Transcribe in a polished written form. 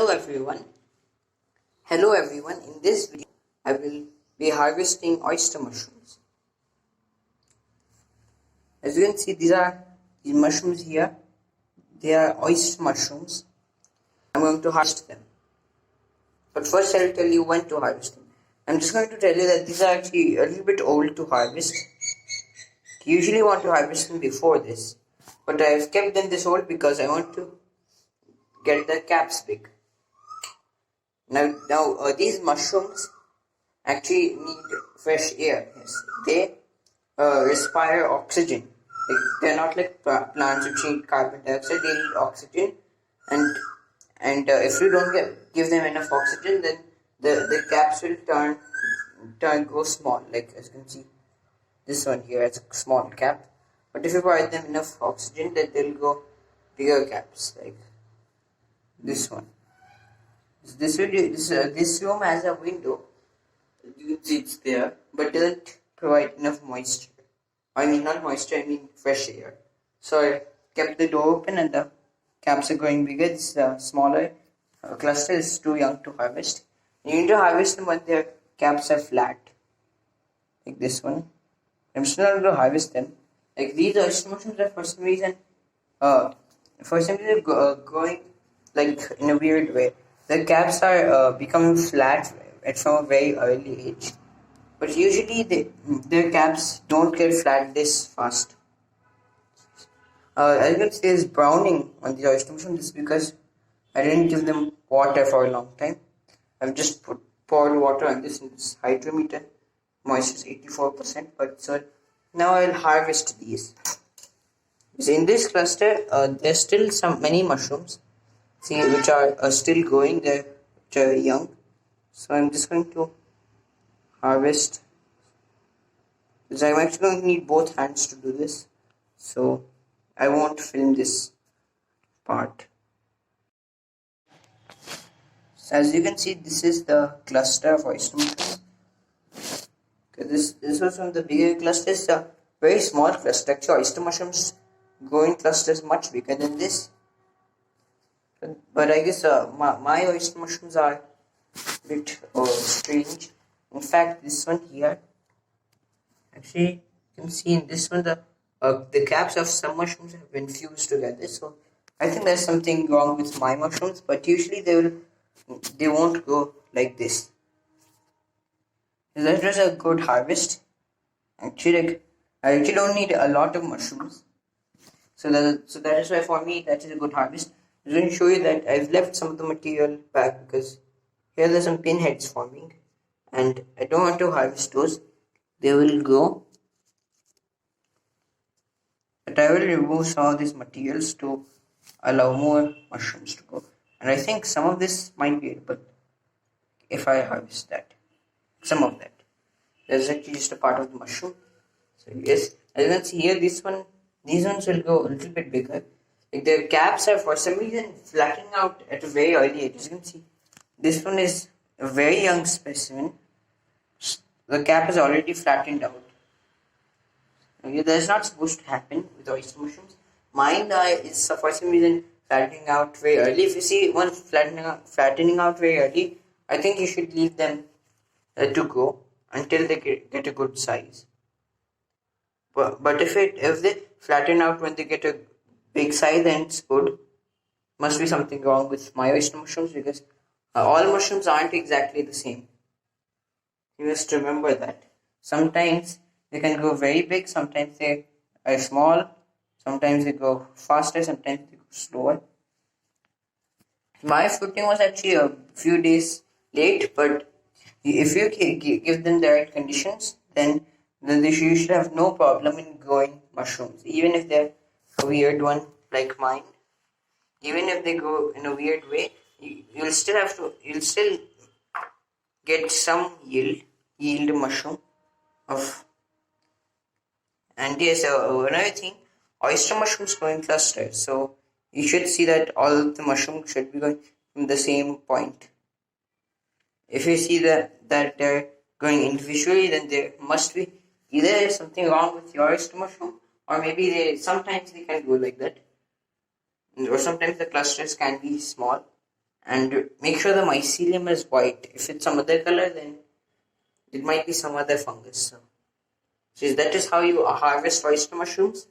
everyone. Hello everyone. In this video, I will be harvesting oyster mushrooms. As you can see, these are the mushrooms here. They are oyster mushrooms. I'm going to harvest them. But first, I will tell you when to harvest them. I'm just going to tell you that these are actually a little bit old to harvest. You usually want to harvest them before this, but I've kept them this old because I want to get the caps big. Now, these mushrooms actually need fresh air. Yes, they respire oxygen. They're not like plants which need carbon dioxide. They need oxygen, and if you don't give them enough oxygen, then the caps will go small. Like as you can see, this one here has a small cap. But if you provide them enough oxygen, then they'll go bigger caps, like this one. This room has a window. You can see it's there, but doesn't provide enough moisture. I mean, not moisture, I mean fresh air. So I kept the door open and the caps are growing bigger. This smaller cluster is too young to harvest. You need to harvest them when their caps are flat, like this one. I'm still not going to harvest them. Like these oyster mushrooms are for some reason growing like in a weird way. The caps are becoming flat from a very early age, but usually their caps don't get flat this fast. As you can see, there's browning on the oyster mushroom. This is because I didn't give them water for a long time. I've just poured water on this in this hydrometer. Moisture is 84%, but so now I'll harvest these. So in this cluster, there's still many mushrooms. See, which are still growing, which are young. So I'm just going to harvest. Because I'm actually going to need both hands to do this. So I won't film this part. So as you can see, this is the cluster of oyster mushrooms. This was from the bigger cluster. It's a very small cluster. Actually, oyster mushrooms grow in clusters much bigger than this. But I guess my oyster mushrooms are a bit strange. In fact, this one here, actually, you can see in this one the caps of some mushrooms have been fused together. So I think there's something wrong with my mushrooms. But usually they won't go like this. That was a good harvest. Actually, I actually don't need a lot of mushrooms. So that is why for me that is a good harvest. I'm going to show you that I've left some of the material back because here there's some pinheads forming and I don't want to harvest those. They will go. But I will remove some of these materials to allow more mushrooms to go. And I think some of this might be edible if I harvest that. Some of that. There's actually just a part of the mushroom. So yes, as you can see here, these ones will go a little bit bigger. Like their caps are for some reason flattening out at a very early age. As you can see, this one is a very young specimen. The cap is already flattened out. Okay, that's not supposed to happen with oyster mushrooms. Mine is for some reason flattening out very early. If you see one flattening out very early, I think you should leave them to go until they get a good size. But if they flatten out when they get a big size, then it's good. Must be something wrong with my oyster mushrooms because all mushrooms aren't exactly the same. You must remember that. Sometimes they can go very big, sometimes they are small, sometimes they go faster, sometimes they go slower. My fruiting was actually a few days late, but if you give them the right conditions, then you should have no problem in growing mushrooms, even if they're a weird one like mine. Even if they go in a weird way, you'll still get some yield mushroom of. And yes, another thing, oyster mushrooms grow in clusters, so you should see that all the mushrooms should be going from the same point. If you see that they're going individually, then there must be either something wrong with your oyster mushroom, or maybe sometimes they can go like that, or sometimes the clusters can be small. and make sure the mycelium is white. If it's some other color, then it might be some other fungus. So that is how you harvest oyster mushrooms.